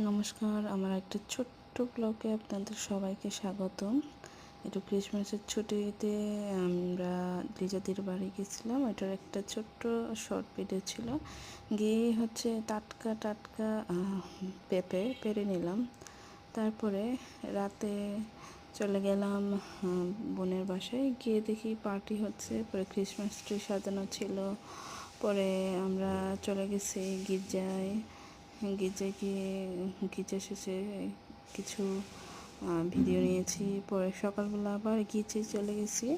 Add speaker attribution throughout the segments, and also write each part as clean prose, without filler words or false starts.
Speaker 1: নমস্কার, আমার একটা ছোট্ট ব্লগে আপনাদের সবাইকে স্বাগতম। একটু ক্রিসমাসের ছুটিতে আমরা লিজাদের বাড়ি গেছিলাম। এটার একটা ছোট্ট শর্ট ভিডিও ছিল। গিয়ে টাটকা টাটকা পেঁপে পেরে নিলাম। তারপরে রাতে চলে গেলাম বোনের বাসায়। গিয়ে দেখি পার্টি হচ্ছে, পরে ক্রিসমাস ট্রি সাজানো ছিল। পরে আমরা চলে গেছি গির্জায়। গির্জা শেষে কিছু ভিডিও নিয়েছি। পরে সকালবেলা আবার গির্জায় চলে গেছি।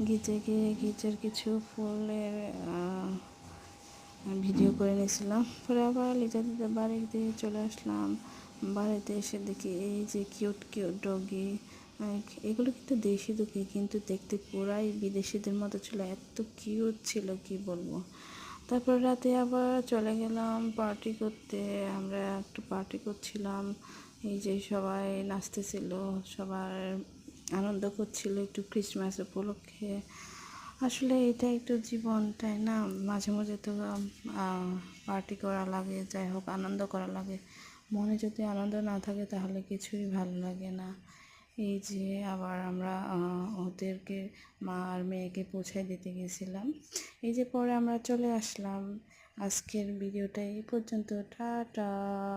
Speaker 1: গির্জায় গিয়ে গির্জার কিছু ফুলের ভিডিও করে নিয়েছিলাম। পরে আবার লিজাদের বাড়িতে চলে আসলাম। বাড়িতে এসে দেখি এই যে কিউট কিউট ডগি, এগুলো কিন্তু দেশি ডগি, কিন্তু দেখতে পুরাই বিদেশিদের মতো ছিল, এত কিউট ছিল কি বলবো। তারপর রাতে আবার চলে গেলাম পার্টি করতে। আমরা একটু পার্টি করছিলাম, এই যে সবাই নাচতেছিল, সবার আনন্দ করছিল একটু ক্রিসমাস উপলক্ষে। আসলে এটা একটু জীবন, তাই না? মাঝে মাঝে তো পার্টি করা লাগে, যাই হোক আনন্দ করা লাগে। মনে যদি আনন্দ না থাকে তাহলে কিছুই ভালো লাগে না। এই যে আবার আমরা ওদেরকে, মা আর মেয়েকে পৌঁছায় দিতে গেছিলাম। এই যে পরে আমরা চলে আসলাম। আজকের ভিডিওটা এই পর্যন্ত। টাটা।